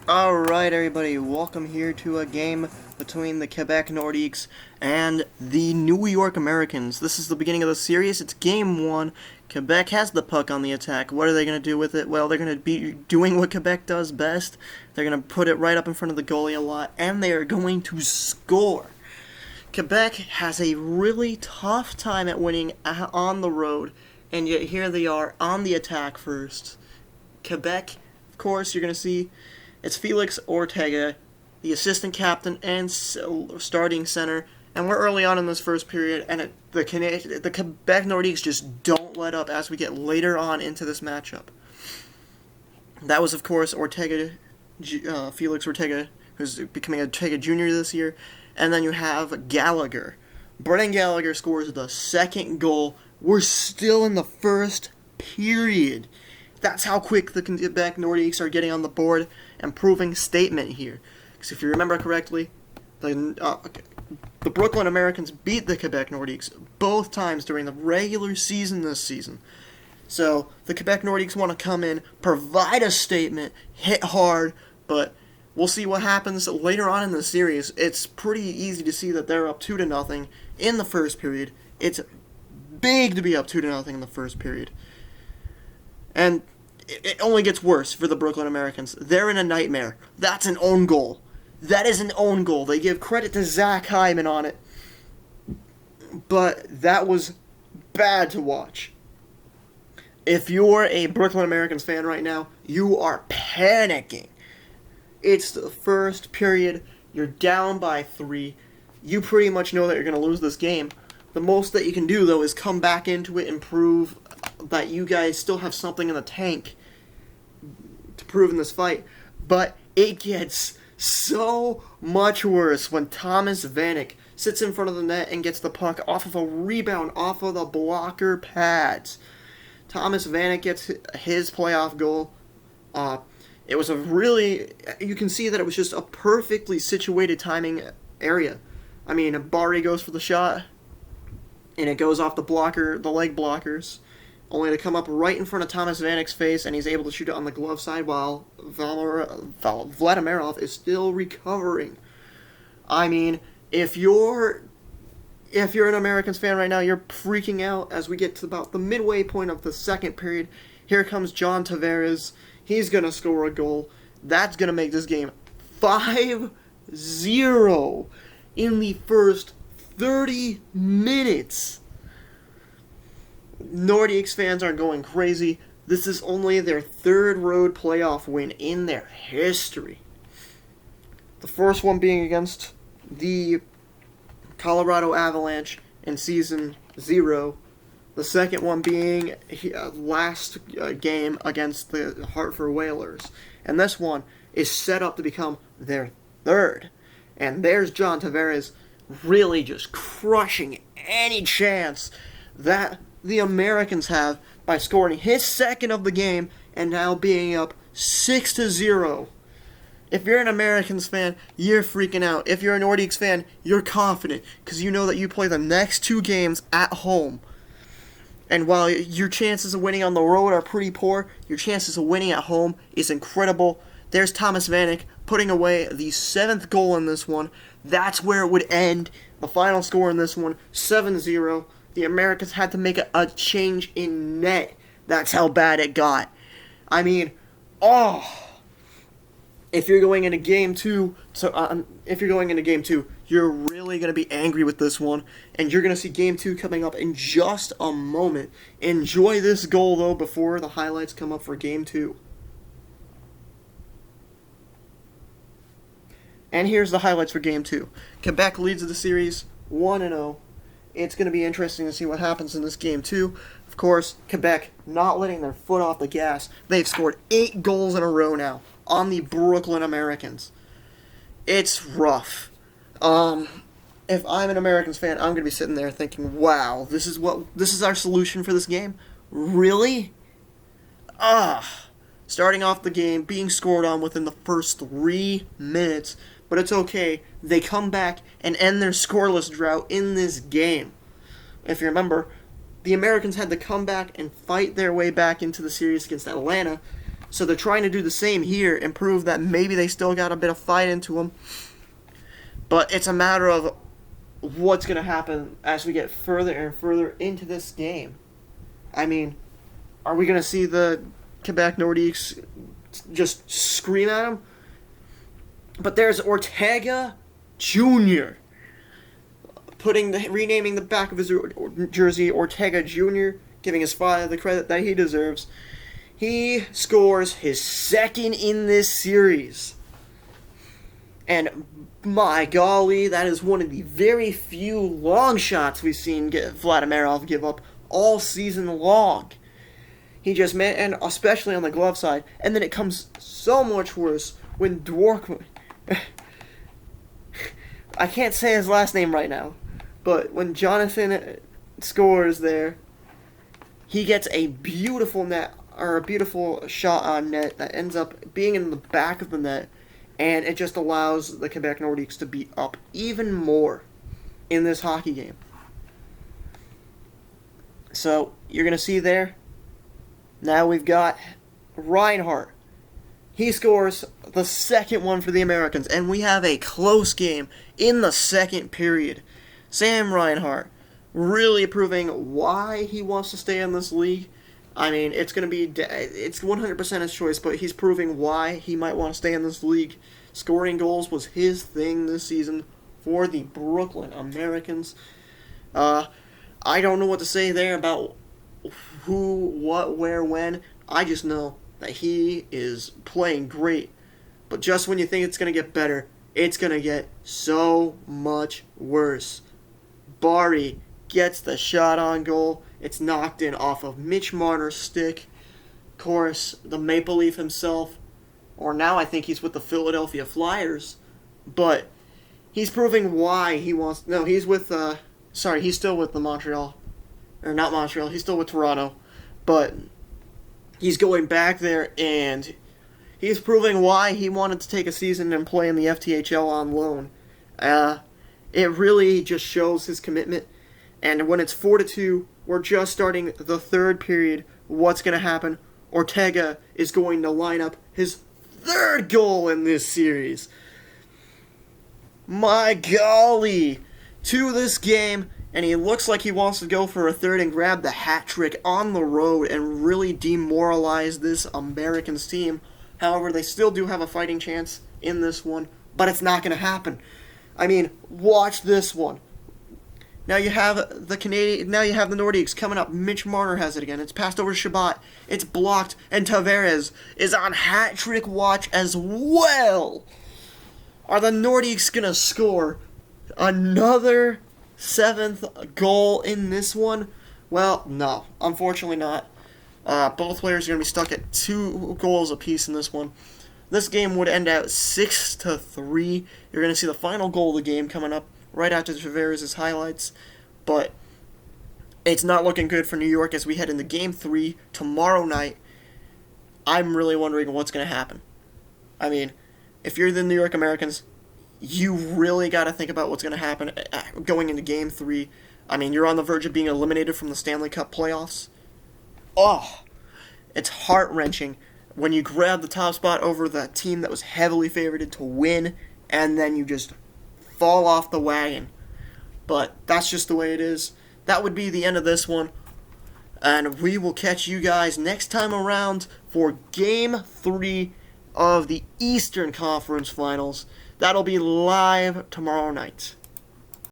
Alright everybody, welcome here to a game between the Quebec Nordiques and the New York Americans. This is the beginning of the series. It's game 1. Quebec has the puck on the attack. What are they going to do with it? Well, they're going to be doing what Quebec does best. They're going to put it right up in front of the goalie a lot, and they are going to score. Quebec has a really tough time at winning on the road, and yet here they are on the attack first. Quebec, of course, you're going to see it's Felix Ortega, the assistant captain and starting center, and we're early on in this first period, and the Quebec Nordiques just don't let up as we get later on into this matchup. That was, of course, Ortega, Felix Ortega, who's becoming Ortega Jr. this year, and then you have Gallagher. Brendan Gallagher scores the second goal. We're still in the first period. That's how quick the Quebec Nordiques are getting on the board and proving statement here. Because if you remember correctly, the Brooklyn Americans beat the Quebec Nordiques both times during the regular season this season. So the Quebec Nordiques want to come in, provide a statement, hit hard, but we'll see what happens later on in the series. It's pretty easy to see that they're up 2-0 in the first period. It's big to be up 2-0 in the first period. And it only gets worse for the Brooklyn Americans. They're in a nightmare. That's an own goal. That is an own goal. They give credit to Zach Hyman on it. But that was bad to watch. If you're a Brooklyn Americans fan right now, you are panicking. It's the first period. You're down by 3. You pretty much know that you're going to lose this game. The most that you can do, though, is come back into it and prove that you guys still have something in the tank to prove in this fight. But it gets so much worse when Thomas Vanek sits in front of the net and gets the puck off of a rebound off of the blocker pads. Thomas Vanek gets his playoff goal. It was you can see that it was just a perfectly situated timing area. I mean, Barry goes for the shot, and it goes off the leg blockers, only to come up right in front of Thomas Vanek's face, and he's able to shoot it on the glove side while Vladimirov is still recovering. I mean, if you're an Americans fan right now, you're freaking out as we get to about the midway point of the second period. Here comes John Tavares. He's going to score a goal. That's going to make this game 5-0 in the first 30 minutes. Nordiques fans are going crazy. This is only their third road playoff win in their history. The first one being against the Colorado Avalanche in Season 0. The second one being last game against the Hartford Whalers. And this one is set up to become their third. And there's John Tavares really just crushing any chance that the Americans have by scoring his second of the game and now being up 6-0. If you're an Americans fan, you're freaking out. If you're a Nordiques fan, you're confident because you know that you play the next 2 games at home. And while your chances of winning on the road are pretty poor, your chances of winning at home is incredible. There's Thomas Vanek putting away the 7th goal in this one. That's where it would end. The final score in this one, 7-0. The Americans had to make a change in net. That's how bad it got. I mean, if you're going into game 2, you're really going to be angry with this one, and you're going to see game 2 coming up in just a moment. Enjoy this goal, though, before the highlights come up for game 2. And here's the highlights for game 2. Quebec leads the series 1-0. It's going to be interesting to see what happens in this game 2. Of course, Quebec not letting their foot off the gas. They've scored 8 goals in a row now on the Brooklyn Americans. It's rough. If I'm an Americans fan, I'm going to be sitting there thinking, wow, this is our solution for this game? Really? Starting off the game, being scored on within the first 3 minutes, but it's okay. They come back and end their scoreless drought in this game. If you remember, the Americans had to come back and fight their way back into the series against Atlanta, So they're trying to do the same here and prove that maybe they still got a bit of fight into them. But it's a matter of what's going to happen as we get further and further into this game. I mean, are we going to see the Quebec Nordiques just scream at them? But there's Ortega Jr. renaming the back of his jersey Ortega Jr., giving his father the credit that he deserves. He scores his second in this series. And my golly, that is one of the very few long shots we've seen Vladimirov give up all season long. He just and especially on the glove side. And then it comes so much worse when Dwork... I can't say his last name right now, but when Jonathan scores there, he gets a beautiful shot on net that ends up being in the back of the net, and it just allows the Quebec Nordiques to be up even more in this hockey game. So, you're going to see there, now we've got Reinhart. He scores the second one for the Americans, and we have a close game in the second period. Sam Reinhart really proving why he wants to stay in this league. I mean, it's 100% his choice, but he's proving why he might want to stay in this league. Scoring goals was his thing this season for the Brooklyn Americans. I don't know what to say there about who, what, where, when. I just know that he is playing great. But just when you think it's going to get better, it's going to get so much worse. Bari gets the shot on goal. It's knocked in off of Mitch Marner's stick. Of course, the Maple Leaf himself, or now I think he's with the Philadelphia Flyers, but he's proving why he wants... No, he's with... he's still with the Montreal. Or not Montreal, he's still with Toronto. But he's going back there, and he's proving why he wanted to take a season and play in the FTHL on loan. It really just shows his commitment. And when it's 4-2, we're just starting the third period. What's going to happen? Ortega is going to line up his third goal in this series. My golly! To this game, and he looks like he wants to go for a third and grab the hat trick on the road and really demoralize this Americans team. However, they still do have a fighting chance in this one, but it's not going to happen. I mean, watch this one. Now you have the Nordiques coming up. Mitch Marner has it again. It's passed over to Shabbat. It's blocked, and Tavares is on hat trick watch as well. Are the Nordiques going to score another seventh goal in this one? Well, no. Unfortunately not. Both players are going to be stuck at 2 goals apiece in this one. This game would end out 6-3. You're going to see the final goal of the game coming up right after Tavares' highlights. But it's not looking good for New York as we head into Game 3 tomorrow night. I'm really wondering what's going to happen. I mean, if you're the New York Americans, you really got to think about what's going to happen going into Game 3. I mean, you're on the verge of being eliminated from the Stanley Cup playoffs. Oh, it's heart-wrenching when you grab the top spot over the team that was heavily favored to win, and then you just fall off the wagon. But that's just the way it is. That would be the end of this one. And we will catch you guys next time around for Game 3 of the Eastern Conference Finals. That'll be live tomorrow night.